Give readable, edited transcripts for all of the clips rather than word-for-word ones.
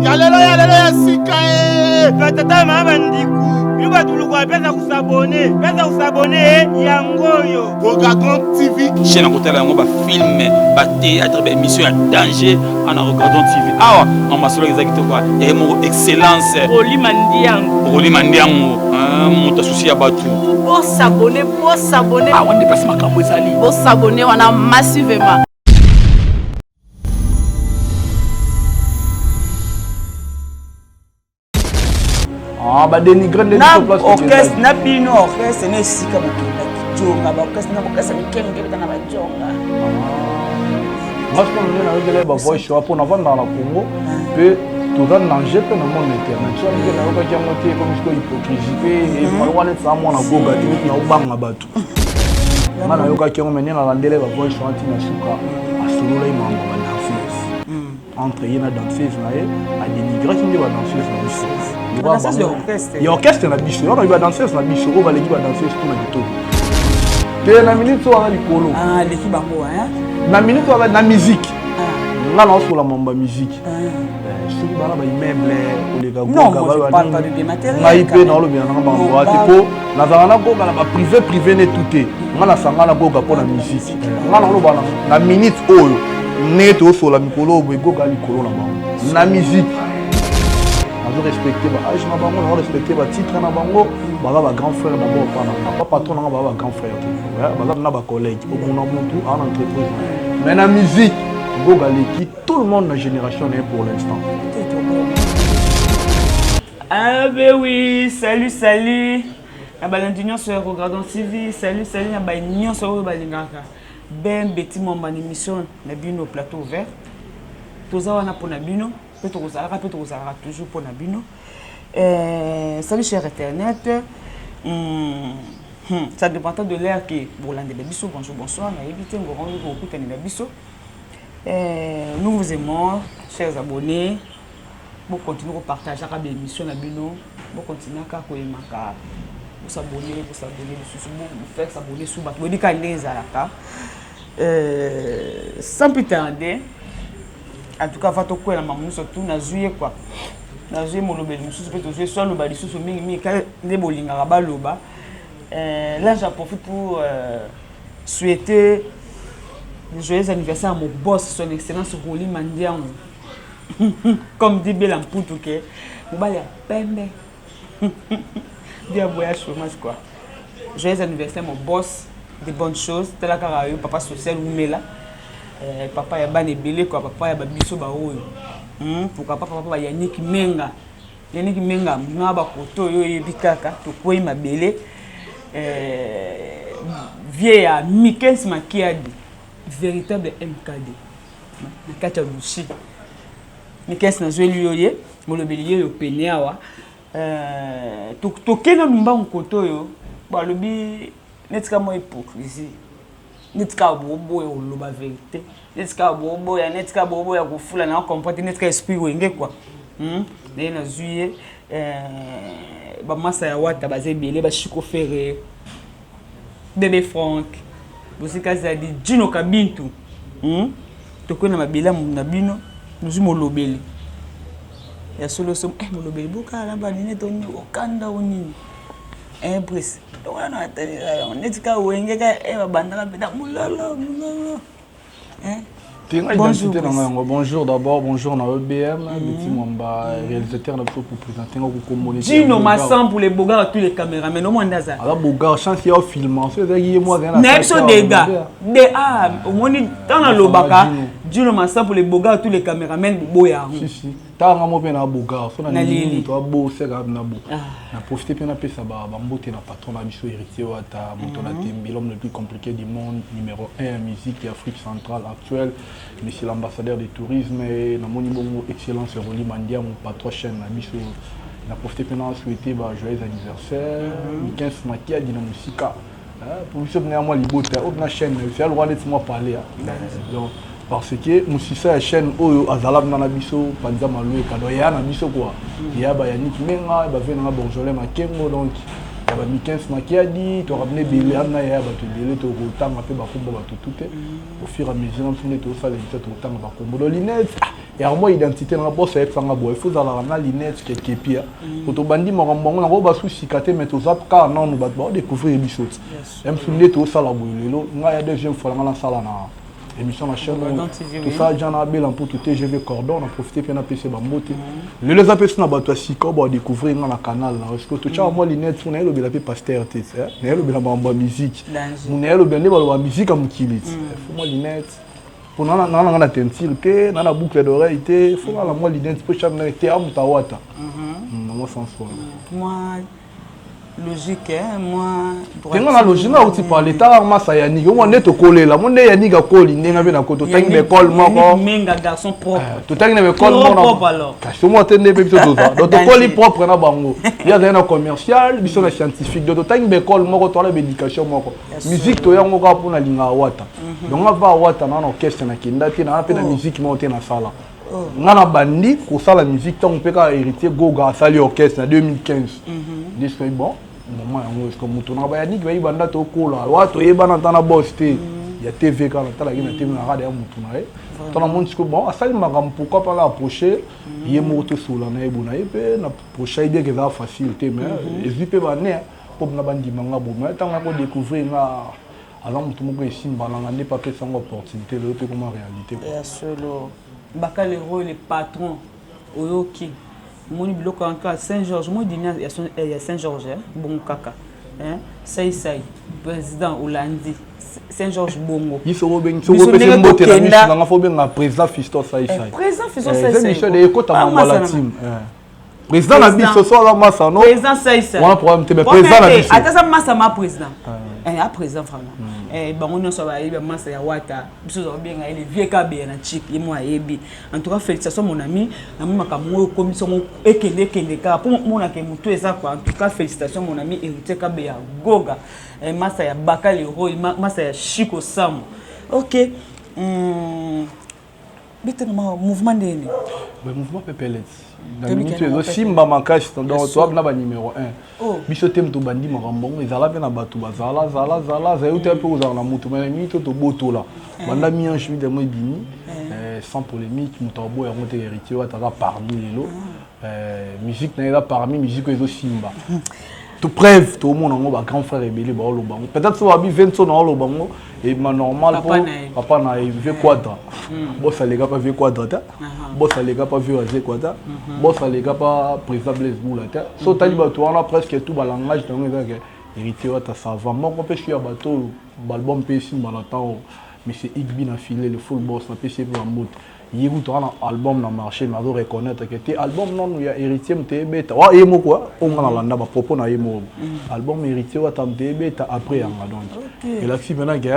Yalelo ya sika Tata mama ndiku. Yuba tulukwa pesa kusabone yangoyo. Regardons TV. Chaîne à côté là on va filmer, théâtre, émission à danger en regardant TV. Ah on m'a solo exactement quoi. Et mon excellence. Roli mandiango. Mon souci à batu. Bon s'abonner. Ah on dépasse ma cambo sali. Bon s'abonner on a massivement. Ah bah dénigrer les place orchestre na bino orchestre ne sika mokenda kijonga ba orchestre na orchestre ni kenge bitana ba jonga. Moi je connais na ngele ba voix show pour na vendre na Congo pe tout dans danger pe na monde internet. So ngele na ka kiamote comme ce hypocrisie pe et malwa ne sa mona goga ti na ubanga batu. Mana yoka kiamote menena na ndele ba voix show anti na suka asolola imambo ba danseuse. Entre yena danseuse na ye a dénigrer qui ba danseuse na biso. Il y a orchestre na biso, on va danser na biso, on va l'équipe danser tout na gito. Te na minute on va likolo. Ah l'équipe bango hein. Na minute on va na musique. Là on sur la mamba musique. Soki bana ba immeuble o le ga goga ba ba pas de dématériel. Na IP na lo bien na bango ati po na zana goga na ba privé ne touté. Ngana sanga na goga po na musique. Ngana lo bana na minute oyo neto sur la mikolo bo goga likolo na bango. Na musique. On respecter âge na bango, on respecter titre na bango, ba grand frère d'abord pas patron na ba grand frère ba na ba collègue au mon tout en entreprise. Mais la musique Gogaleki, tout le monde dans la génération est pour l'instant. Ah ben oui, salut. Na balandinyo sur Regardons TV, salut na balandinyo sur balingaka. Ben beti mon émission na bino plateau ouvert. Toza wana pour na bino. Toujours pour Nabino. Salut cher Internet. Ça dépend de l'air qui bonjour. Nous vous aimons, chers abonnés. Vous continuez à partager l'émission Nabino. Vous continuez à vous s'abonner, vous faire s'abonner sur sans plus tarder. En tout cas, va te couper la maman surtout na juillet quoi. Na juillet mon lobby, nous peut jouer soit le bali sous mingi quand les bolinga là-bas loba. Là j'en profite pour souhaiter le joyeux anniversaire à mon boss, son excellence Roli Mandiango. Comme dit Belamputu que mon bali a pembe. Bien voyage chômage quoi. Joyeux anniversaire mon boss, des bonnes choses, tel la carayo papa social ou mela. Papa ya bane belé quoi, papa ya babiso ba oyo. Pourquoi papa Yannick Menga na ba koto yo yebikaka to koyi mabele. Vieux à Mikens Makiadi, véritable MKD. Na kata lushi. Mikens na joué yoye, mo le bélier yo peneawa. To kena mba koto yo, ba lobi netka mo hypocrisie. Netka bobo ya oloba vérité. Netka bobo ya kufula na comprendre netka esprit wenge quoi. Na juillet ba masa ya wata bazebele ba chiko ferré. Bébé Franck. Bosika za di Dino Kabintu. To kona mabela na bino, nous molobeli. Ya solo som molobeli boka na ba nini to ni okanda onini. Pris. Donc on est ka wenge ka bandaka peta mulala. Bonjour d'abord, bonjour dans EBM, petit Mwamba, réalisateur de pour présenter au Congo. Gino Massan pour les bogards tous les caméramans, au moins Naza. Alors bogards, chance il y a film, c'est ça moi rien. N'importe des gars. Au moins dans le Lobaka, Gino Massan pour les bogards tous les caméramans boya. Si. T'as un mot na bogards, so na ni toi beau c'est grave na beau. Na profiter bien na pesa ba mbote na patron na biso héritier wata motona tembi l'homme le plus compliqué du monde, numéro 1 en musique et Afrique centrale actuelle. Monsieur l'ambassadeur du tourisme et na moni bongo excellence Roli Mandia mon patron chaîne na biso na profiter pendant souhaiter ba joyeux anniversaire Mikens Makiadi na musika pour biso venir moi libota au na chaîne c'est le roi de moi parler donc parce que musisa chaîne oyo azalab na biso panza malou kado ya na biso quoi ya ba Yannick Menga ba venir na bonjour Makengo donc ya ba Mikens Makiadi to ramener belé na ya ba to belé to rotanga pe ba kombo ba to tout au fur et à mesure on finit tout ça les tout rotanga ba kombo linette et moi identité na boss avec sanga boy faut za la linette quelque pia to bandi makambo na ko ba souci katé mais to zap ka non nous ba découvrir bisot même sunde to sala boyelo nga ya deuxième fois nga la sala na émission la chaîne tout ça j'en a bel en pour tout TGV cordon on a profité puis on a PC bambote les apes na bato siko ba découvrir na canal là parce que tout ça moi linette on a le bela pe pasteur t na le bela ba musique on a le bela ba musique am kilit faut moi linette pour na tentil que na boucle d'oreille te faut la moi linette pour chaque na te am tawata moi sans foi moi logique hein moi tenga na logique na uti parler ta masa ya ni on est to kolela mon ya ni ga koli ndenga be na ko to tangi école moko menga garçon propre to tangi na école moko kasi mo tende be to za do to koli propre na bango ya za na commercial biso na scientifique do to tangi be école moko to la éducation moko musique to yango ka pona linga wata donc va wata na orchestre na kinda te na pe na musique mo te na sala ngana bandi ko sala musique tant pe ka héritier goga sali orchestre en 2015 disque bon moment yango est comme mutu na ba yani ki banda to kola wato yeba na tana boss te ya TV kana tala ki na TV na radio mutu na e tona monde ko bon asali magam pourquoi pas la approcher yemo to sula na ebu na ebe na prochain idée que va facilité mais ezipe ba ne pour na bandi manga bo mais tant ko découvrir na alors mutu moko esimba na ne pas pesa ngo opportunité le pe comme réalité ya solo baka le rôle le patron oyoki mon biloko encore Saint-Georges moi dîner il y a Saint-Georges bon kaka hein sai président Hollandi Saint-Georges bongo yiso ben so go pese mbote na miso nga fo ben na président Fiston sai président Fiston sai c'est de ekota mamba la team président na biso so la massa no président sai on problème te président na biso ata sa massa ma président a président vraiment bango nyonso ba yebi massa ya wata biso zo bien ga ele vie ka be na chik yemo ayebi en tout cas félicitations mon ami na maka mo commission ekende ka pour mona ke mutu eza quoi en tout cas félicitations mon ami héritier ka be ya goga massa ya bakali roi massa ya Chico Sam OK bitement mouvement ndeni mouvement pepelets na minute le simba makashi donc toi na ba numéro 1 biso tem to bandi makambo ezala pe na bato bazala za yote pe uzala na mutu mais minute to botola banda mi en chemin de moi bini sans polémique mutambo ya monte héritier wa tala parmi lelo musique na ela parmi musique ezo simba tout preuve tout le monde en grand frère rebelle ba lo bango peut-être so abi 20 so na lo bango et normal pour papa na v quadra boss les gars pas v quadra boss les gars pas v quadra boss les gars pas président Blaise Boula so tali ba to on a presque tout ba langage donc héritier wa ta ça va mon peut sur bateau album pe si malatan mais c'est Igbi na filé le full boss na PC pour mot yégu to na album na marché mais doit reconnaître que tes album non il y a héritier mte beta wa yemo quoi on na landa ba propos na yemo album héritier wa tam te beta après en donc et là si maintenant que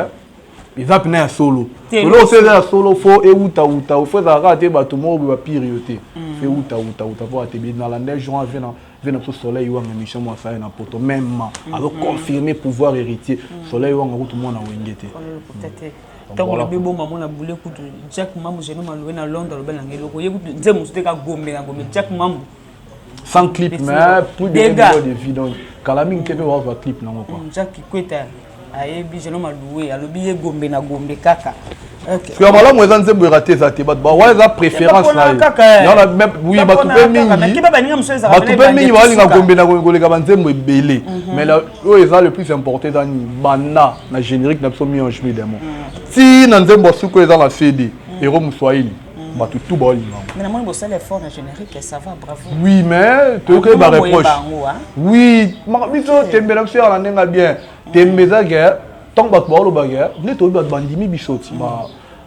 ils a pena solo lo c'est la solo fo e uta faut ça rater ba tout mo ba priorité fait uta pour te bien dans la neige juin vient pour soleil ou en émission moi ça na poto même alors confirmer pouvoir héritier soleil ou en tout le monde na wengete peut-être tant le bibo maman na boule kutu Jack Mambo je no maloué na Londres le bel angelo ko yeku nze musuté ka gombe na gombe Jack Mambo sans clip mais plus de vidéos kalami nkebe wa clip na quoi Jack Kweta ayebi je no maloué alobi ye gombe na gombe kaka parce que mala mo ezanze bo rater ça te ba wa za préférence là il y en a même oui ba tout pe mingi ba tout pe mingi wa linga gombe na gombe ka banze mo belé mais là eux ils ont le plus important dans banda na générique na pso mi en chemin demo si na nzembo suko eza na CD héros Mswahili ba tout ba linga mais na moi bo ça l'effort na générique ça va bravo oui mais tu que ba reproche oui ma biso tembela sur la nenga bien tembeza guerre tant ba ba lo ba guerre ne to ba bandimi bisoti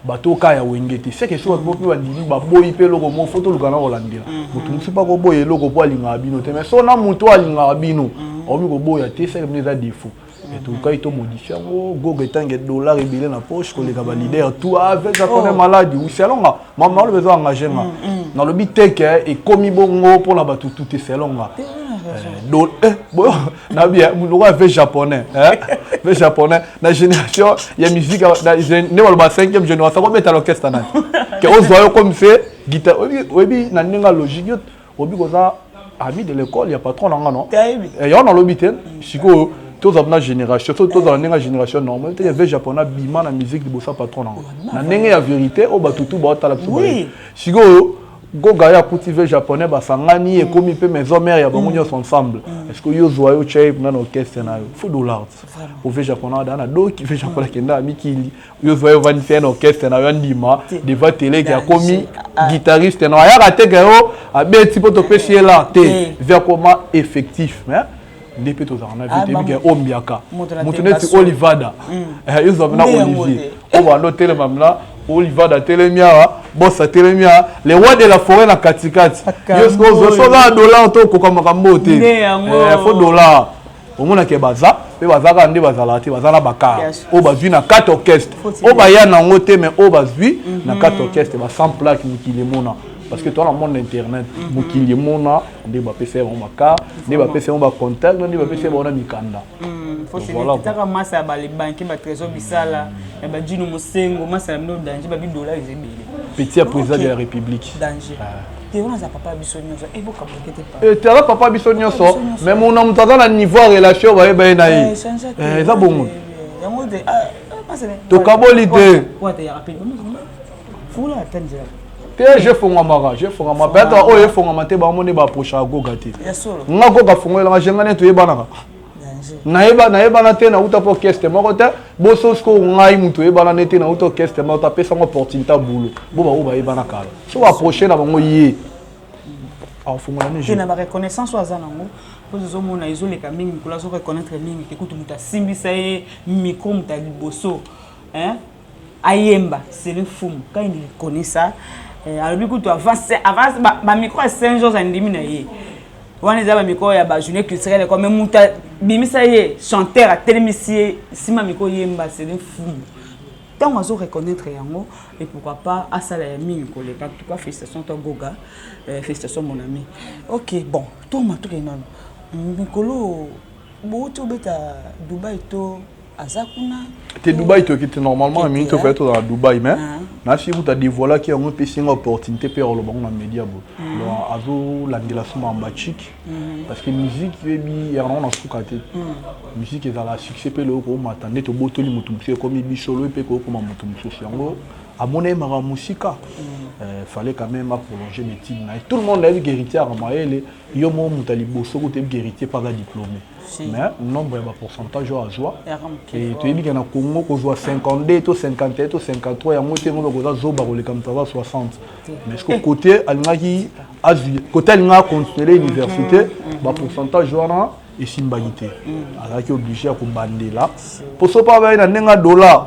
ba to ka ya wengeti c'est que so ba ko bandimi ba boyi pe loko mo photo lukana olandela mutu musu pa ko boye loko po alinga bino te mais so na mutu alinga bino omi ko boya te c'est comme ça défaut et tout cas il to modifier go getange dollar ebile na poche ko les ba leader tout avec ça connaît maladie ou selonga maman le besoin engager na le biteke et komi bongo pour la batu tout est selonga donc bon na bien nous avons japonais le japonais la génération il y a musique ne wala ba 5e génération ko mettre l'orchestre na que on voit comme c'est guitare obi na ninga logique obi ko ça ami de l'école il y a patron nga non et on a l'obité siko tous la génération, tous dans la génération normale, il y avait japonais bima la musique de bossa patron. Na nenge la vérité, au batutu ba ta la oui. Sigo Goga ya cultivé japonais basangani et comme peu maison mère ya bango nyos ensemble. Est-ce que yo zoyo chep na orchestre na faut $. Au ve japonais dana do qui ve japonais kenda mikili. Yo zoyo van faire orchestre na yandima devant télé qui a commis guitariste na ya raté gayo a beti poto pesier là té vers comment effectif mais depuis tout ça on a vu des gars ombiaka mutuneti olivada yo zoyo na Olivier on va noter le mamla Olivada Telemia, Bossa Telemia, les rois de la forêt na katikati. Yosko $, to kokamakambote. Faut $. Au monde ke baza, pe baza ka ndi bazala ti bazala baka. O bazui na 4 orchestres. O ba ya na ngote mais o bazui na 4 orchestres ba 100 plaques mukili mona. Parce que toi dans le monde internet, mukili mona, ndi ba PC on baka, ndi ba PC on ba contact, ndi ba PC on na mikanda. Faut se mettre massa ba les banques ba trésor bisala et ba djinu mosengo massa no danger ba $, ezebele petit président de la République danger te on a papa bisonyoso et beaucoup bloqué pas et tu as papa bisonyoso mais mon homme t'as na niveau relation ba ba na yi ça bon yango de to kabolite ouais te rapide fula tanzania te je fonga mara peut-être o ye fonga mate ba moni ba procha goga te nga goga fonga la jengane to yebana naeba na te na uta orchestre moko te boso sko ngai mutu eba na te na uta orchestre moko ta pesa opportunité boulot bo ba eba na kala so approcher na bango yé a fongola ne je na ba reconnaissance wa zanango bozo mona izole ka mingi kula so reconnaître mingi écoute muta simbisa ye micro muta liboso hein ayemba c'est le fou quand il connaît ça alors écoute avance ba micro à 5 jours andimi na ye wana za ba micro ya ba journée culturelle comme muta bimisa ye chanteur a télémissier sima micro yemba c'est le fou tant on va reconnaître yango et pourquoi pas à ça la mine collé en tout cas félicitations ton Goga félicitations mon ami OK bon toi ma tout non mikolo bo to beta Dubaï to azakuna te Dubaï to qui était normalement un minute fait dans Dubaï mais na si vous ta dévoilé qui ont une une opportunité pour le bon dans média bo donc azo la délation en bachik parce que musique bi on a sukate musique est dans la succès pe le ko matande to botoli mutu comme bisolo pe ko comme mutu yango à mon avis ma musique fallait quand même prolonger mes titres tout le monde a dit héritier à Maël yo mo mutali bosso ko te héritier pas diplômé mais nombre de pourcentage à joie et tu dis qu'il y a Congo qu'on voit 52 to 51 to 53 ya moté ngo ko za zoba ko le comme ça 60 mais ce côté alingaki côté alinga continuer l'université ba pourcentage wana et simbagité alaki obligé à combander là pour so pas ba na nenga $,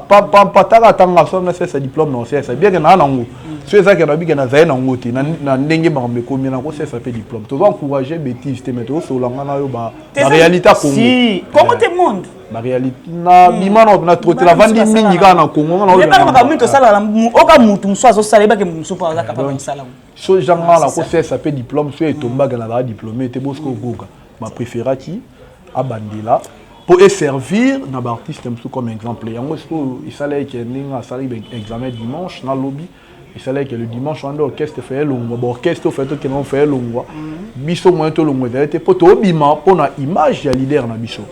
pas taka tanga so na c'est diplôme non c'est ça bien que na nango c'est ça que na bi que na zaye na ngoti na ndenge ba me komi na ko c'est ça fait diplôme to va encourager bêtise te mettre au langa na yo ba réalité Congo si comment te monde la réalité na bimana na trotter la vandi mingi kana Congo na le pas ka mito sala oka mutu mso so sala ba ke mso pa za capable sala so janga la ko c'est ça fait diplôme so et tomba na la diplômé te bosko goga ma préférée qui a bandila pour servir na ba artiste comme exemple yango il fallait que ninga sali examen dimanche na lobby il fallait que le dimanche on orchestre fait longo orchestre fait que non fait longo biso moins to longo était pour to bima pour na image ya leader na biso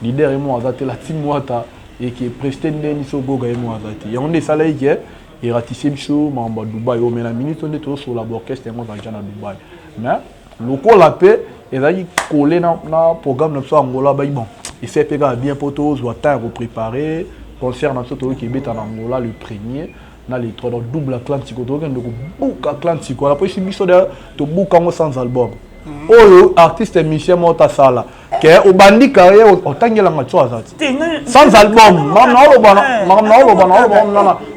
leader et moi azate la team wata et qui est presté ndeni so goga et moi azate yango il fallait que et ratissé biso mamba Dubaï au mais la minute on est tout sur la orchestre moi dans na Dubaï mais loko la paix et là il collé na programme na so Angola ba bon et c'est bien pour tous doit temps pour préparer concert na so to qui est en Angola le premier na les trois double Atlantique donc book Atlantique la police biso de to book en sans album oyo artiste musicien mota sala que au bandi carrière otangela ngacho azati sans album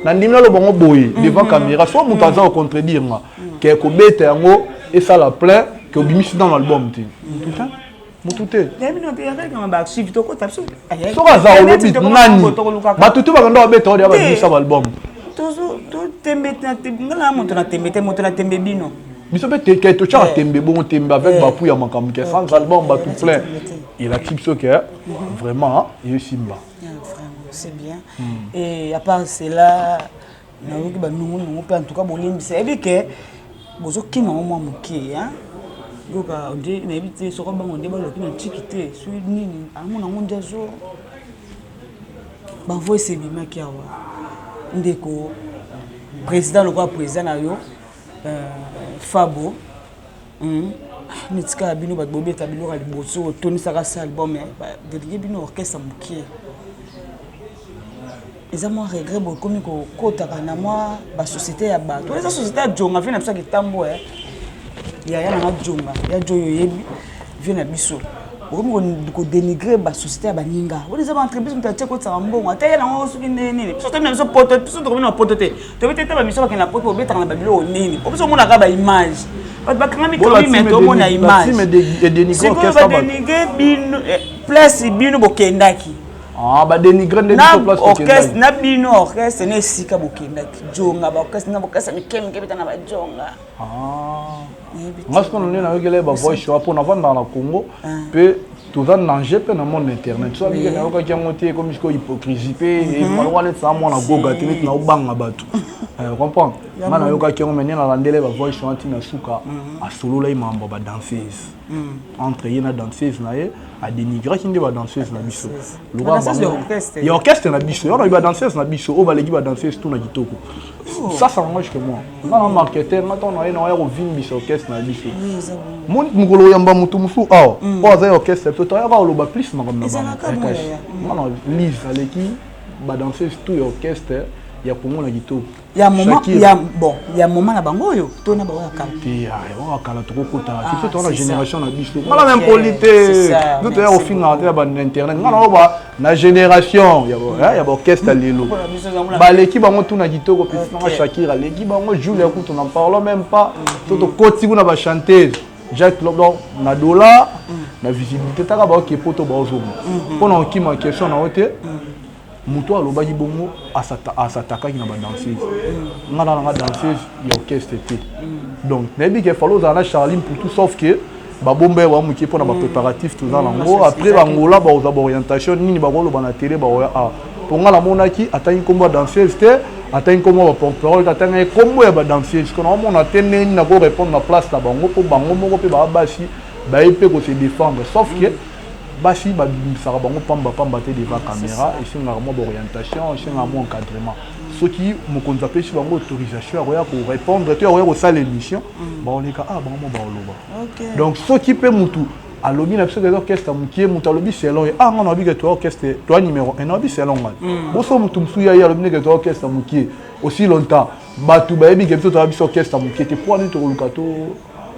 na ndimela lo bango boye devant caméra so mutaza au contredire nga que ko beta yango et ça la plein que obimisi dans l'album ti putain mutute so kaza olobi nani batutu bakanda beta odi ababisa album biso pe te to cha tembe bon tembe avec bapu ya makambu ke sans album ba tout plein il a clip ce que vraiment il simba c'est bien et à part cela na yoki ba nungu pe en tout cas bolimbi c'est dit que bozo kima mo moké hein goka onde na ebite soko bango onde baloki na tikite so nini amona ngonde zo ba voice bimaki awa ndeko président le président na yo Fabo nitika bino ba bobeta bino ka liboso Tony Saka album dédié bino orchestre mukie eza moi regret bo komi ko kotaka na moi ba société ya ba to eza société ya jonga vina biso ki tambo ya na jonga ya joyo yebi vina biso okomi ko dénigrer ba société ya baninga on eza ba entreprise mutache ko tsaka mbongo ata na ngo suki nini biso to na biso poto biso to na poto te to bitete ba biso ba kana poto obeta na babilo nini biso mona ka ba image ba kanga mi komi meto mona image et dénigrer orchestre ba dénigrer bino place bino bokendaki ba dénigrer de place orchestre na bino orchestre ne sika bokendaki jonga ba orchestre na bokasa mikemi kebeta na ba jonga parce qu'on est dans le voice show pour avant dans la Congo peut tout ça danger dans le monde internet soit il y a aucun qui a monté comme jusqu'au hypocrisie et malheureusement ça moi na goga tenit na obanga batu comprends mana yoka qui ont mené na landele ba voice show antina suka a solo là mambo ba danseuse entre yena danseuse na ye a dénigrer qui ndi ba danseuse na biso le roi il y a orchestre na biso il y a ba danseuse na biso o ba legi ba danseuse tout na kitoko ça mange que moi na marketeur maintenant on a une vin biso orchestre na biso mon ngolo yamba mutu musu awa o za orchestre to ya ba loba plus na comme na non lise aleki ba danseuse tout orchestre ya pour na kitoko ya moment ya bon ya moment na bango yo to na ba wa kala ya wa kala to kota c'est toute la génération na biso mala même polité nous te au fin na ba internet ngana ba na génération ya ba orchestre lelo ba l'équipe bango tout na kitoko puis na Shakira l'équipe bango Julia écoute on en parle même pas to koti kuna ba chanteuse Jacques Loblo na dollar na visibilité ta ba ke poto ba ozo pona ki ma question na hote muto alobaki bongo asataka na ba danseuse ngana na danseuse ya orchestre te donc nebi ke falo za na Charline pour tout sauf que ba bombe wa muki pona ba préparatif tout ça nango après bangola ba oza orientation nini ba koloba na télé ba a pour ngala monaki atani kombo danseuse te atani kombo ba porte-parole atani kombo ya ba danseuse kono mona tene na ko répondre na place na bango po bango moko pe ba basi ba ipe ko se défendre sauf que basi ba bimisaka bango pamba te devant caméra et c'est normalement d'orientation c'est normalement encadrement ce qui me conzape sur bango autorisation à pour répondre tu à ça l'émission ba on ka bango ba loba donc ce qui peut mutu alobi na biso orchestre mukie mutu alobi selon on a vu que toi orchestre toi numéro 1 alobi selon bo so mutu msu ya alobi que toi orchestre mukie aussi longtemps batu ba ebi que toi biso orchestre mukie te pour nous to lukato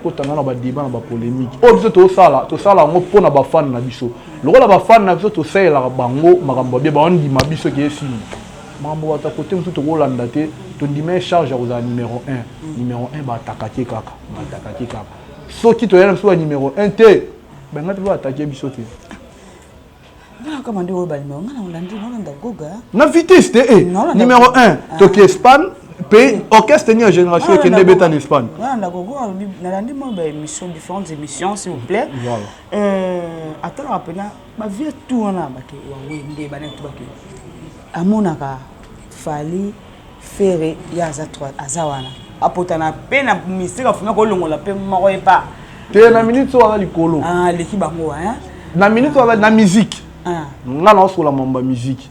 kotanga na ba débat na ba polémique o biso to sala ngo pona ba fan na biso lokola ba fan na biso to sala bango makambo bien ba ondi ma biso ki esi mambo wata côté mutu to kolanda te to ndime charge aux numéro 1 ba attaquer kaka so ki to yana so numéro 1 te ben ngati ba attaquer biso te na kama ndio ba numéro ngana ulandi nolanda goga na vitesse te numéro 1 to ki Espagne pays orchestre ni génération qui n'est pas en Espagne. Voilà, d'accord. Nalandi mo ba émission différentes émissions s'il vous plaît. Voilà. Attends rapidement, ba vie tout na ba ke wa wende ba netu ba ke. Amonaka fali fere ya azawana. Apotana pe na misika funa ko longola pe mako e pa. Te na minute wala likolo. L'équipe bango hein. Na minute wala na musique. Nga na sur la mamba musique.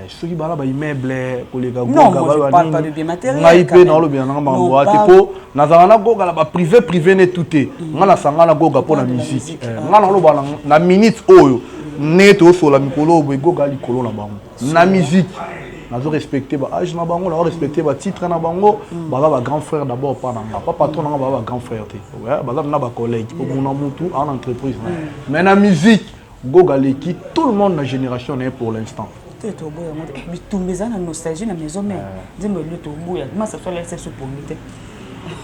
Ceux qui bala ba immeuble kolega goga ba pas de bien matériel. Nga ipe na lo bien na mambo ate po na zana goga la ba privé ne touté. Nga na sanga na goga po na musique. Nga na lo ba na minute oyo neto sur la mikolo bo goga likolo na bango. Na musique nazo respecter ba âge na bango, na respecter ba titre na bango, ba grand frère d'abord pas na pas patron na ba grand frère te. Ouais, ba na ba collègue pour mon mutu en entreprise. Mais na musique goga leki tout le monde na génération est pour l'instant. To boya mo bitumbeza na nostalgie na maison mais nzembo le to boya comment ça soit la sexe pour mité.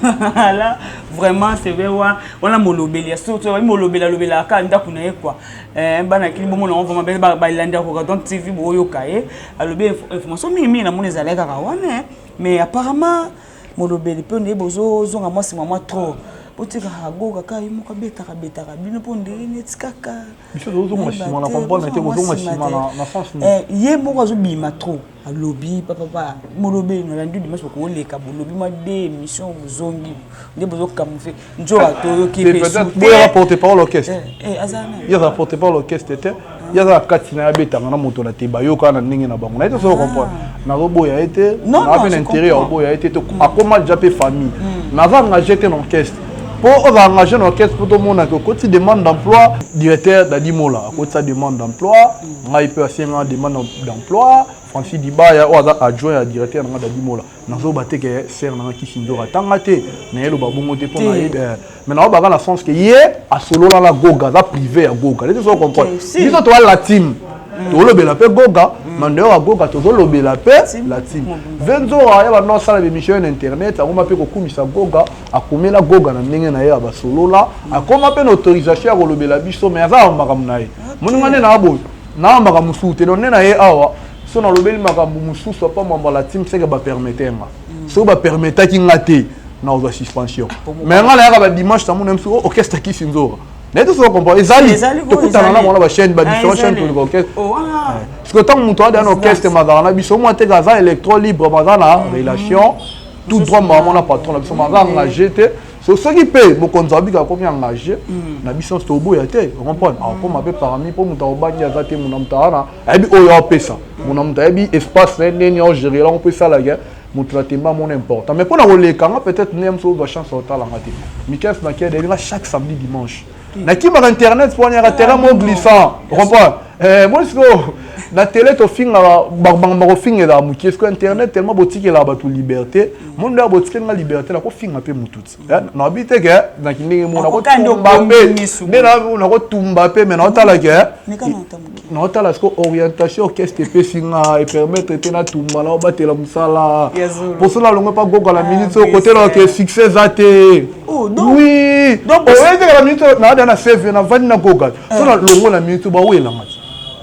Là vraiment c'est vrai on a molobeli surtout molobela ka ndako na ye quoi bana kili bomo na on vraiment ba landa ko donc TV boyo kae alobe information mingi na mona zaleka ka wana mais apparemment molobeli pe ne bozo zonga moi c'est moi trop otika hagoga ka yimo ka betaka bino ponde net kaka biso zo machima na comprendre te zo machima na sens ni ye moko zo bima trop alobi papa molobe no landu dimanche ko leka bolobi ma de émission zongi nde bozo camoufler njo ato ki peut-être boya rapporter par l'orchestre azana il rapporter par l'orchestre était il y a la katina ya betanga na moto na teba yo kana ndenge na bango na ete so comprendre na boya été na ben intérêt boya été to akoma déjà pe famille na va engager un orchestre pour engager un orchestre pour tout le monde que quand tu demandes d'emploi directeur d'Adimola quand ça demande d'emploi ngai peut assez une demande d'emploi Francis Dibaya ou adjoint à directeur d'Adimola nazo baté que ser na Kisindora tangate na yelo babongo te pour na mais na ba na sens que yé a solo la goga za privé à goga les gens comprendre biso to la team to lobela pe goga mandeo a goga to lobela pe la team venzo ya ba no sala émission internet akoma pe ko kumisa goga akomela goga na ndenge na ye ba solo la akoma pe autorisation ya lobela biso mais aza makambo na ye muningane na abo na makambo sute no na ye awa so na lobeli makambo mususu pa membre la team c'est que ba permettre nga so ba permettre ki ngate na oza suspension mais nga la ya ba dimanche ta mon mso orchestre ki sinzora mais tout ça comprend ezali to kutana na mona ba chaîne ba différentes chaînes pour l'orchestre parce que tant muto a un orchestre mazana biso mo te gaza électro libre mazana relation tout droit mona patron na biso mazana engagé te so ce qui paye mon konzabi ka combien engagé na biso to boya te on comprend pour ma pe parmi pour muto obanya za te mona mutana ebi oyo pesa mona muta ebi espace neni on gérer là on peut ça la guerre mon traitement mon important mais pour la relève peut-être nem so va chance au talent raté Michael Makia derrière chaque samedi dimanche na qui par internet pour un terrain mon glissant comprends moi ce na télé to finga barbang finga la muki est-ce que internet tellement boutique la ba tout liberté mon da boutique na liberté la ko finga pe mututi na habite que na kinenge mo na ko tumba pe mais na ko tumba pe mais na otala que na otala ce orientation orchestre pe singa et permettre te na tumba na batela musala pour cela longo pas gogo la minute au côté là que succès zate oui donc la minute na na save na vani na gogo so na longo la minute ba wela mati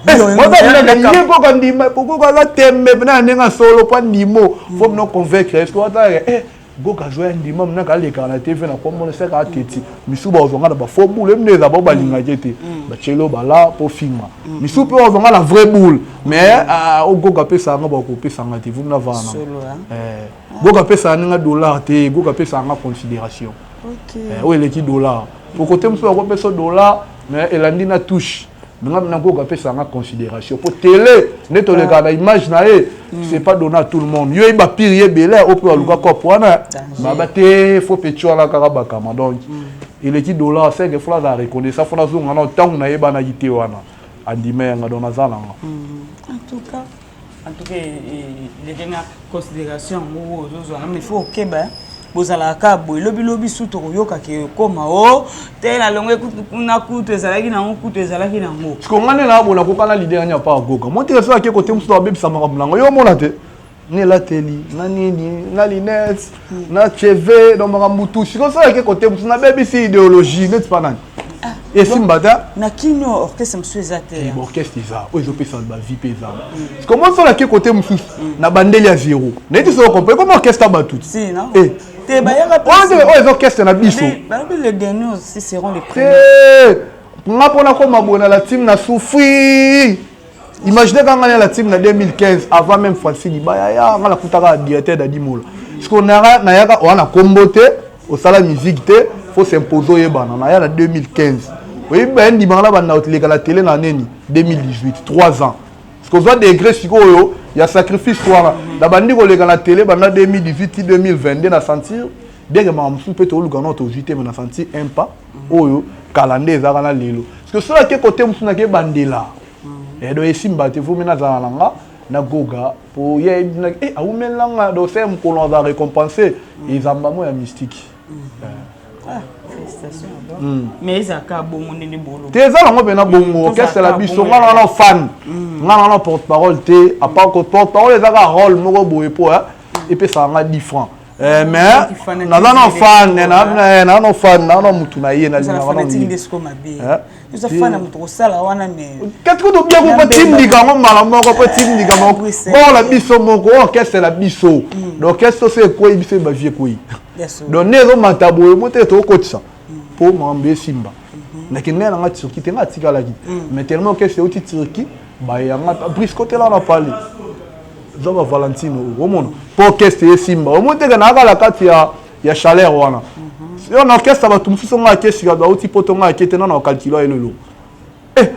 moi je ko kandima pourquoi la tembe na nenga solo pa ndimo faut me convaincre est-ce que goga joya ndima mna ka leka na TV na komona se ka teti misuba ozonga na ba faux boule mneza ba balinga jete ba chelo bala po filma misupe ozonga la vraie boule mais o goga pesa nga ba ko pesa nga te vumna vana goga pesa nga dollar te goga pesa nga considération o eleki dollar pour côté msuba ko pesa dollar mais elandi na touche maintenant na goga pesa nga considération pour télé neto le gars na image na c'est pas donné à tout le monde yo ba pire belé au peu aluka ko poana ba te faut petio la karabaka donc il est qui dollar c'est que faut la reconnaître ça faut la zonga na tangu na yeba na yité wana andime nga dona zala en tout cas les gens considération mo zo mais faut keba bozala ka boy lobi suto yoka ke koma o te na longue na kutu ezalaki na kutu ezalaki na ngo parce que ngane na bona ko kana leader nya pa goga monte so ake côté musto abebisa makamlango yo mona te ne la teli na nini na linet na cheve do makambutu siko so ake côté musto na bebisi idéologie net pas nani et simbata na kinyo orchestre msu ezate orchestre za o ezopesa ba vie pesa parce que comment so ake côté musu na bandeli ya zéro neti so comprendre comment orchestre batut si non te bayaka les orchestres na biso les derniers aussi seront les premiers nga pona ko mabona la team na souffri imaginez quand on a la team na 2015 avant même Francis Dibaya ya nga la kutaka directeur d'Adimola parce qu'on a na yaka on a comboté au sala musique te faut s'imposer yebana na ya na 2015 oui ben Dibala bana oteleka la télé na neni 2018 3 ans parce que des degrés sikoyo il y a sacrifice quoi la bandi ko leka la télé bana 2018 2022 na sentir dès que ma musu peut to lugana to jité mais na sentir un pas oyo calendrier za kana lelo parce que cela que côté musu na ke bandela et do esimba te vous mena za langa na goga pour y a umelanga do c'est ko on va récompenser ils ambamo ya mystique mais ça ka bongo nene bolo te za lango bena bongo qu'est-ce que la biso ngana na fan ngana na porte-parole te à part que porte-parole za ka rôle moko boye po et puis ça nga 10 francs mais naza na fan na no fan na no mutu na ye na na fanatique de sko mabe nous a fan mutu ko sala wana mais qu'est-ce que tu bien ko team liga ngo mala moko ko team liga moko bon la biso moko orchestre la biso donc qu'est-ce que c'est quoi biso ba vie quoi donc nezo matabo mote to ko tsa pour mambe simba lakini nena nga Turquie te nga tika la ki mais tellement que c'est outil Turquie ba ya nga bris côté là on a parlé Zoba Valentino au monde pour orchestre simba au monde que na la kati ya chaleur wana on orchestre ba tumsu so nga orchestre ba outil poto nga kete na calculer elelo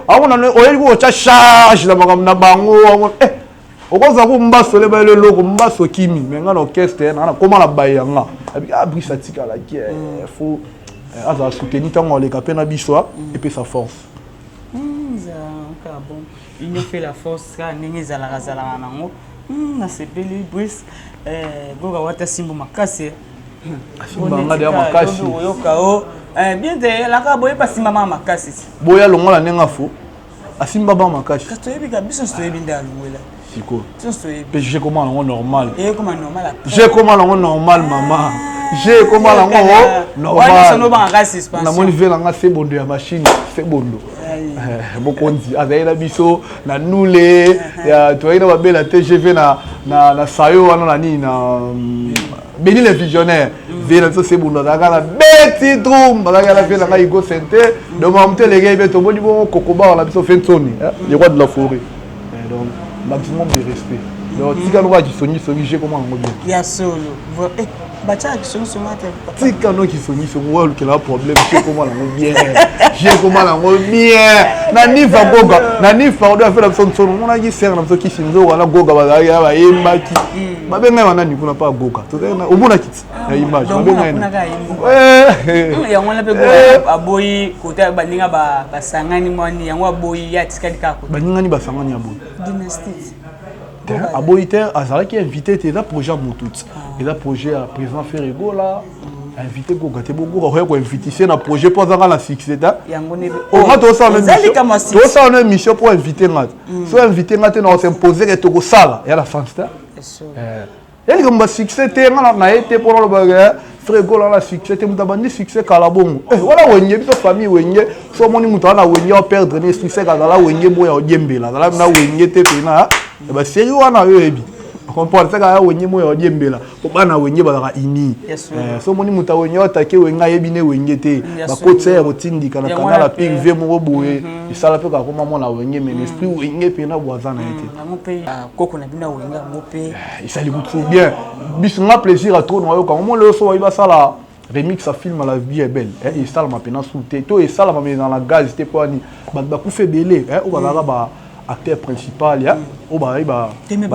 awona oyeli ko cha charge la na bango okoza ko mbaso le ba elelo ko mbaso kimi mais nga orchestre na comment la bayanga bris atika la ki faut à soutenir tant les capés na bisoa et puis sa force bon il nous fait la force quand ningi za la nango na sepeli bris goga wata simbo makase simba ngade ya makasi yoka o bien de la ka boye pas simba makasi boya longola nenga fo asimba ba makasi kato yebi ka biso sto yebi nda longola siko sto yebi pe j'ai comment lango normal comment normal j'ai comment lango normal maman j'ai comment lango normal na moni vela nga c'est bondo ya machine c'est bondo bokonzi azaina biso na nule ya toina babela TGV na sayo wana na nini na Béni les visionnaires vient ça c'est bondo na kana beti drum bazaka la vela nga igo sente de monter les gars beto boni bon kokoba la biso fentoni les rois de la forêt donc maximum de respect donc tika no ki soni j'ai comment ngo bien ya solo bacha ki soni mate tika no ki soni so wo que la problème j'ai comment ngo bien j'ai comment ngo bien na nifa goga na nifa odo afela son son on a dit ser na ki sinzo wala goga bazaka ba yembaki babenga wana ni kuna pa goga to na omona kiti ya image babenga ina ya ngona pe go aboyi kota baninga ba sangani mwani yango aboyi ya tikali kako baninga ni basangani aboyi dynastie aboyiter azalaki invité te eza projet ya motuti eza projet ya président Ferrego la invité goga te bogoga oya koinvitise na projet mpo azanga na succès ta nga tosala na émission mpo invité nga te so invité nga te na os'impose ke tokosala ya na sens te yalikambo basuccès te nga na ye te mpona lobaka Ferrego la na succès te moto abandi succès kala bongo wana wenye biso famille wenye so omoni moto wana wenye operdre na esprit seke azala wenye boya odiembela azala na wenye te pena baseri wana oyo yebi comprendre seka ya wenye moya odiembela po bana wenye bazaka ini so omoni moto wenye otake wenga yebi ne wenye te bakotisa ya kotindika na kanala la privé moko boye esala mpe kakoma mona wenye mais l'esprit wenye pena bwaza na ye te koko na bina wenga ngo pe esali kutu bien biso nga plaisir à trop noyoka omo lelo so wayiba sala remix à film La vie est belle et ça m'a pena souté to et ça m'a mis dans la gaz c'était pas ni ba kufe belé ou ba acteur principal ya o ba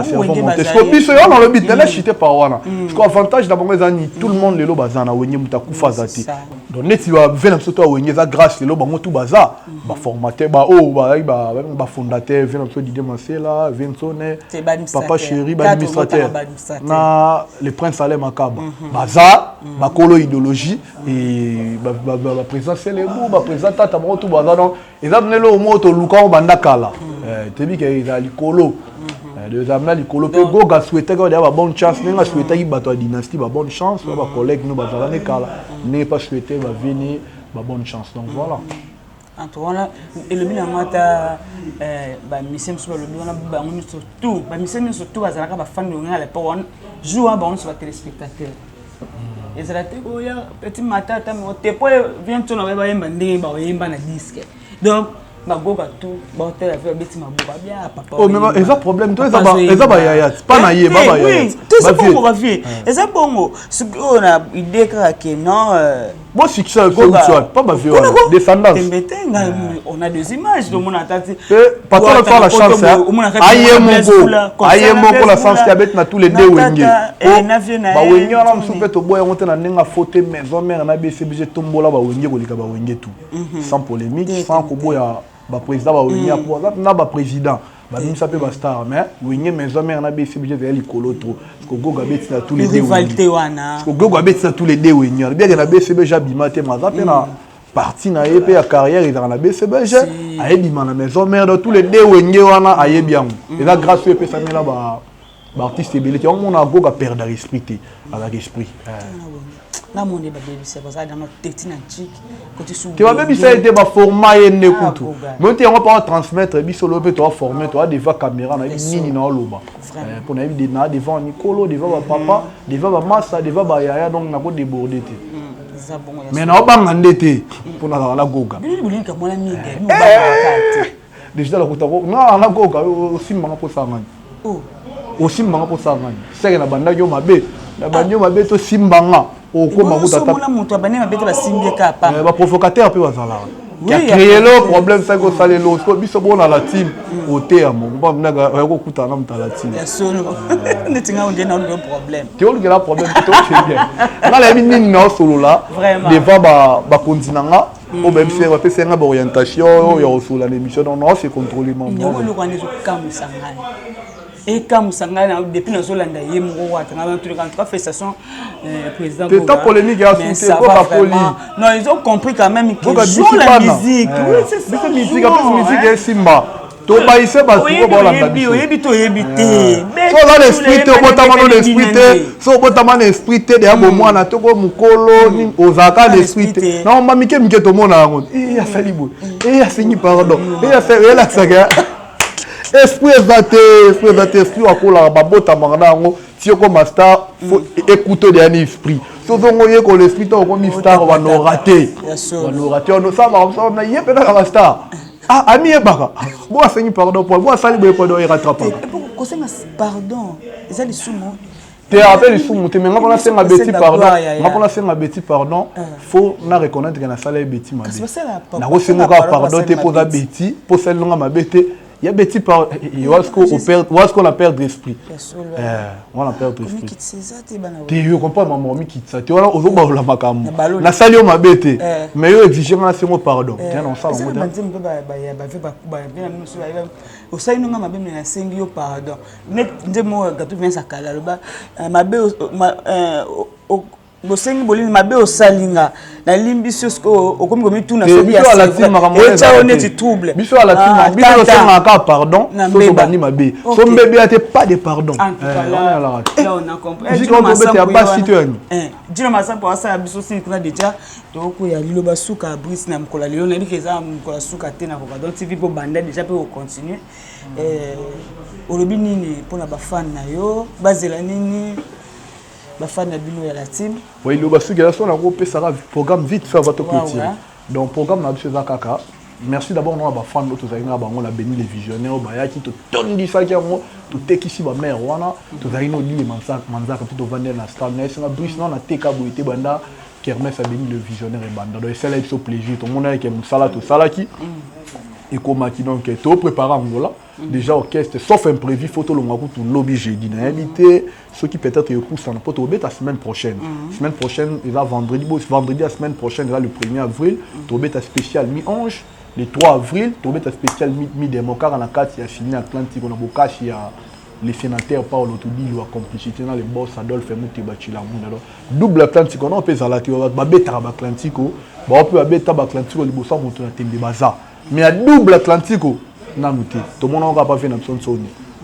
servant monter parce que biso yo dans le but là chité par wana parce que avantage d'abord ezani tout le monde lelo bazana wenye mutakufa zati donc neti ba vena msoto wenye za grâce lelo bango tout baza ba formateur ba fondateur vena msoto Didier Mansela Vincone papa chéri ba administrateur na le prince Salem Makaba baza ba kolo idéologie et ba président Selebo ba président tata bango tout baza donc ezabnelo au moto luka banda kala tebi ke eza likolo de zamna likolo pe goga souhaiter que ba bonne chance nenga souhaiter ki bato dynastie ba bonne chance ba collègue no bazala ne kala ne pas souhaiter ba venir ba bonne chance donc voilà en tout cas et le bien mata ba misem sur le bien ba ngoni surtout ba misem surtout bazala ka ba fan de ngala pe on joue ba on sur les téléspectateurs ezalate ko ya petit matin tam te po vient to na ba yemba ndenge ba yemba na disque donc bagoka tout bahotel avec beti maboka bien papa oh mais eza problème toi eza ba yaya pas na ye ba yaya tout ça pour va vie eza bongo ce qu'on a idée que non bon succès pas ba vie descendance on a des images de mon atati pas toi la chance aye moko la chance ya bet na tous les deux wenge ba wenge na msupe to boya monte na nenga faute maison mère na BCBG tombola ba wenge ko lika ba wenge tout sans polémique sans ko boya ba président ba wenge pour na ba président ba misa pe ba star mais wenge maison mère na BCBG za likolo trop parce que goga bet na tous les deux rivalité wana parce que goga bet na tous les deux wenge bien que na BCBG bimate maza pe na parti na ye pe ya carrière dans la BCBG ayebi na maison mère de tous les deux wenge wana ayebi yango et là grâce pe ça mela ba artiste ebele ti on a goga perdre esprit te avec esprit na monde ba baby c'est parce que dans notre tête na chic côté sous tu vas baby ça était ba format et ne kutu mais tu on pas transmettre biso lo pe to former to devant caméra na nini na loba pour na bi na devant Nicolo devant ba papa devant ba massa devant ba yaya donc na ko déborder te mais na ba ngande te pour na la goga bili ka mona mingi no ba ka déjà la kutako na na goga aussi manga po sangani aussi manga po sangani c'est na banda yo mabe na banyo mabe to simbanga okoma kutata mona muto abane mabe to basimbi ka pa ba provocateur pe bazala qui a créé le problème ça ko sale lo ko biso bona la team au terme on va naga ko kutana mta la team solo netinga on na le problème tu vois que la problème to c'est bien na la mini no solo là devant ba continanga au même c'est va faire une orientation ya solo l'émission non c'est contrôler mon non le ko nezo kamusangani et comme Sangana depuis nos Hollandais y mo wa tanga tout en tout cas félicitations président c'est ta polémique à soutenir pas poli non ils ont compris quand même qu'ils jouent la musique oui c'est ça la musique est simba to ba ise ba tu ba la yebi to yebité so là l'esprit to botama no l'esprit so botama no esprit de ya bomwana to ko mukolo ni ozaka l'esprit non ma mike to mona ngo ya salibo ya singi pardon ya fait relaxer esprit esprit akola babota mangana ngo tioko master faut écouter des esprit so zongo ye ko l'esprit to ko mi star wa no raté on ça va na ye pe na star ah ami e baka bo asengi pardon pour bo asali bo pardon e rattraper ko senga pardon ezali sumo te rappelle sumo te menga pona senga beti pardon nga pona senga beti pardon faut na reconnaître que na sala e beti mabe na ko senga pardon te posa beti po selonga mabete il y a bêtis par on a perdre d'esprit on a perdre d'esprit tu comprends maman mi quitte ça tu vois ozo ba la makam na sali o mabete mais yo exiger na c'est moi pardon tiens on ça on o sai nunga mabe na sengi yo pardon net ndemo gato vient sakala loba mabe bosengi bolini mabe osalinga na limbiso okomi komi tuna so biso ala tima kamona ça on est trouble biso ala tima biso senga ka pardon so bani mabe so mbebe ate pas de pardon là on a compris si on bete ya basi to yani dino masa pour ça biso si kuna déjà to ko ya liloba suka bris na mkola lelo na dikeza mkola suka tena ko donc TV po banda déjà peut continuer olobi nini pona ba fan na yo bazela nini ba fan na bino ya la team oui le basu gala son ko pe sera programme vite faire votre clôture donc programme na biso za kaka merci d'abord non ba fan auto za nga bango na béni les visionnaires ba ya ki to tondi ça ki ngo to tekisi ba mère wana to za ino li manzaka to vendre na star na ça bris non na teka boité banda kermesse a béni le visionnaire et banda donc c'est là il so plaisir tout monde avec musala to salaki et comment qui donc to préparer Angola déjà orchestre sauf imprévu photo le mois tout lobby jeudi na invité ceux qui peut-être écoutent en poto la semaine prochaine il va vendredi la semaine prochaine là le 1er avril to beta spécial mi-ange le 3 avril to beta spécial mi-démocrate na carte ya fini Atlantique on a bokashi ya les sénateurs Paul Otudi la complicité dans les boss Adolphe Muteba Chilamuna double Atlantique on peut za la ba beta ba Atlantique ba on peut beta ba Atlantique le bossa moto na tembe baza mais à double Atlantique nanuté tout le monde n'a pas fait notre son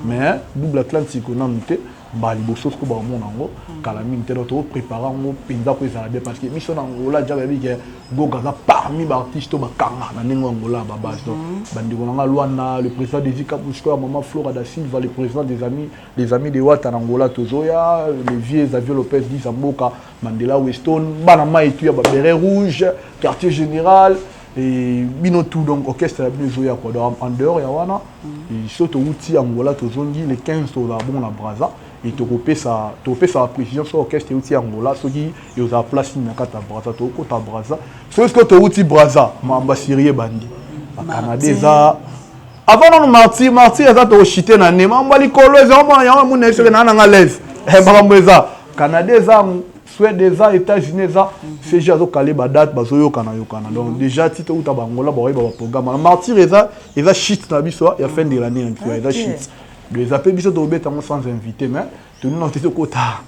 mais double Atlantique nanuté ba liboso ko ba mona ngo kala mine te to préparer ngo pinda ko za bien parce que mission Angola déjà bi que gogaza parmi ba artistes ba kanga na ningo Angola ba base donc bandi ko nga Luanda le président des Ikabushko maman Flora da Silva le président des amis de Ouattara Angola tozoya les vieux Xavier Lopez dit Zamboka Mandela Weston bana maitu ya ba beret rouge quartier général et bino tout donc orchestre la bino zoya quoi en dehors ya wana et surtout outil Angola tozongi le 15 to la bon la braza et to copé ça précision sur orchestre outil Angola so qui yo za place na kata braza to ko ta braza so ce que to outil braza mamba sirie bandi Canada avant non marti ça to chité na ne mamba likolo za mo ya mo na sele na na l'aise e bamboza Canada za Suède déjà États-Unis ça c'est déjà calé ba date ba zoyo kana donc déjà tito uta bangola ba ba programme martyr eza shit na biso ya fin de l'année eza shit les appels biso to beta sans invité mais tout nous non tito kota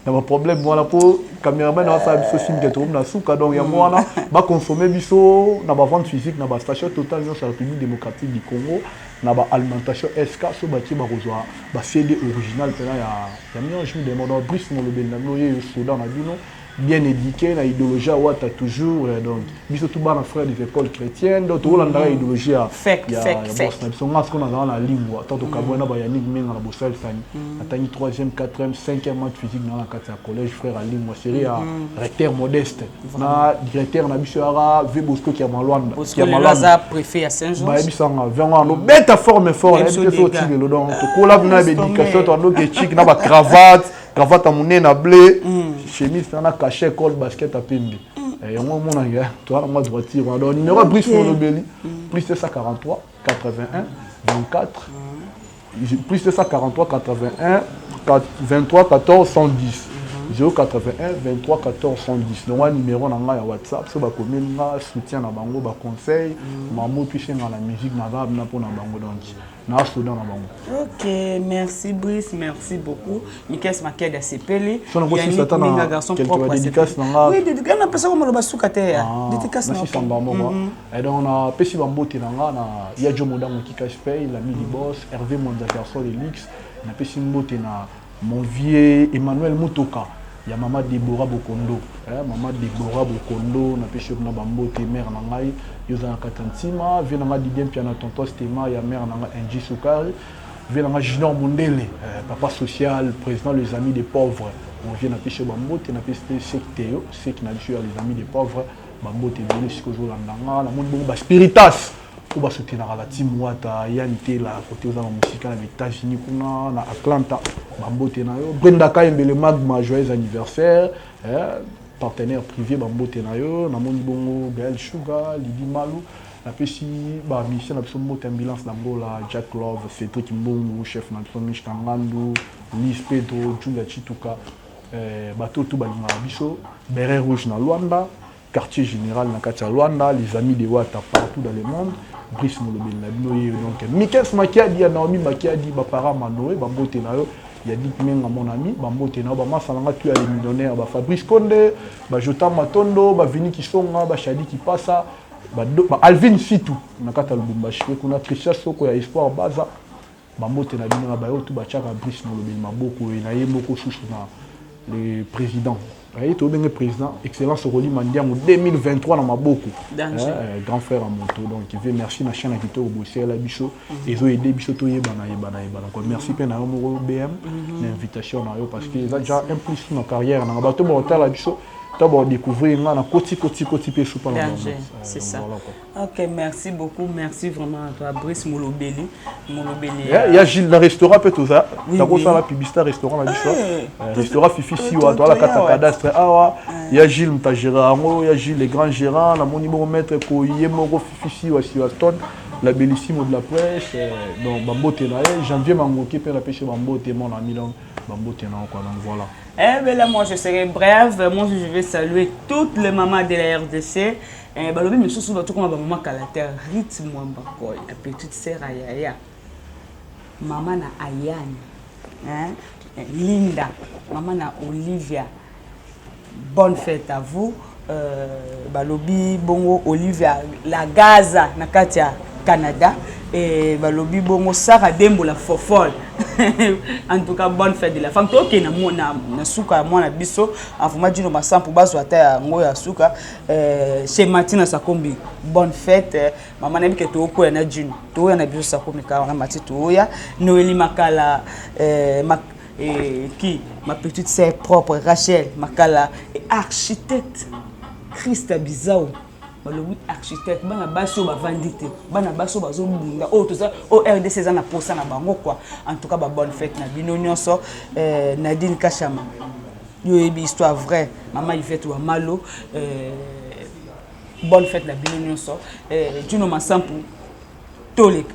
na ba problème voilà pour cameraman na sa biso sim que na suka donc ya mwana ba consommer biso na ba vente physique na ba station Total sur la République démocratique du Congo na ba alimentation SK so ba ki ba kozwa ba CD original pena ya mélange de modo Brice Molobeli na noye Soudan na bino bien éduqué na idéologie ouata toujours donc biso tout bana frère des écoles chrétiennes donc tout l'andra idéologie ya boss na biso ngas ko na la lingua tant to kabona ba Yannick Menga na bosal sani atani 3e 4e 5e match physique na kati ya collège frère à lingua série ya recteur modeste na directeur na biso ara V Bosco qui a malwanda qui a malwanda préfet à Saint-Jean ba bisanga vraiment no beta forme fort et biso tile lo donc to kola na éducation to no ke chic na ba cravate à mon nez na blé chemise na caché col basket à pembe et on mona ya toi moi droitier donc numéro Brice Molobeli plus 743 81 24 plus 743 81 23 14 110 081 23 14 110 donc un numéro na nga ya WhatsApp so ba komenga soutien na bango ba conseil maman puis na la musique na va na pona bango donc na Soudan na bango. OK, merci Brice, merci beaucoup. Mikes Makeda Sepeli. Son ngo si sata na garçon propre dédicace na nga. Oui, dédicace na pesa ko mo ba suka te ya. Dédicace na samba mo et donc na pesi bambote na nga na ya Jomo Dango Kikashpay l'ami du boss Hervé Monda garçon de Lix na pesi mbote na mon vieux Emmanuel Mutoka. Il y a Maman Deborah Bokondo, Maman Deborah Bokondo, na pêché na bambote mère na ngai, yoza katantima, vient na Didien Piana tonton Stema, ya mère na Angie Soukari, vient na Junior Mundele, papa social, président les amis des pauvres. On vient na pêché bambote, na pêché sectéo, c'est qui n'a dit les amis des pauvres, bambote belé sikozo landanga, la monde bon spiritas. Pour soutenir la team Wata, Yanité, la côté aux musique aux États-Unis, à Atlanta, Bambote Nayo, Brenda Kaimbe, le Magma, joyeux anniversaire, partenaire privé Bambote Nayo, Namoni Bongo, Gaël Sugar, Lydie Malou, la PCI, mission absolument ambulance d'Angola, Jack Love, Cédric Mbongo, chef national Mich Kangando, Lis Pedro, Julia Chituka, bateau tout Balinga Biso, Béret Rouge na Luanda, quartier général na Katia Luanda, les amis de Wata partout dans le monde. Brice Molobeli na binoye donc Mikes Makiadi ya Naomi Makiadi ba para Manoé ba mbote na yo ya Dick Menga mon ami ba mbote na ba masalanga tu ya les millionnaires ba Fabrice Konde ba Jota Matondo ba Vini Kisonga ba Shadi Kipasa ba Alvin Situ na kata Lubumbashi kuna Tricia Soko ya Espoir Baza ba mbote na bino ba yo tu ba chaka Brice Molobeli maboko na ye moko susu na le président. Il est le président, excellence Roli Mandiam 2023 dans ma beaucoup. Grand frère à moto. Donc, il veut merci la chaîne qui est au Bossé à la Bichot. Ils ont aidé Bichot à donc, merci pour notre BM, l'invitation parce qu'ils ont déjà impliqué dans la carrière. Dans le bateau, on a la Bichot. D'abord découvrir na côté c'est ça. OK, merci beaucoup, merci vraiment à toi Brice Molobeli. Il y a Gilles le restaurant peut tout ça. Ça cause la publicité restaurant la biso. Restaurant Fifi si wa toi la carte cadastre awa. Il y a Gilles Mtajera, il y a Gilles les grands gérants, la moni bon maître ko yemoro Fifi si wa si Aston, la bellissime de la presse donc Bambote na janvier mangoki pe la pêche Bambote mon ami donc Bambote na quoi donc voilà. Eh bien là, moi je serai brève. Moi je vais saluer toutes les mamans de la RDC. Balobi mais surtout tout comme maman Kalater, rythme Mwambako, la petite sœur Ayaya. Maman na Ayane, Linda, maman na Olivia. Bonne fête à vous. Balobi bongo Olivia la Gaza na Katia Canada et balobi bongo Sarah Dembo la Fofol. En tout cas bonne fête de la femme. OK na suka mwana biso avuma dino masampu bazo ata ngo ya suka chez Martina Sakombi bonne fête maman na bike to ko na dino to ya na biso Sakombi ka na matito ya Noélie Makala qui ma petite sœur propre Rachel Makala architecte Christa Bizao balobi architecte bana baso ba vandité bana baso bazo bunga to ça au RDC za na posa na bango quoi en tout cas ba bonne fête na bino nyonso Nadine Kachama yo ebi histoire vraie maman Yvette wa Malo bonne fête na bino nyonso Juno Masampu Tolek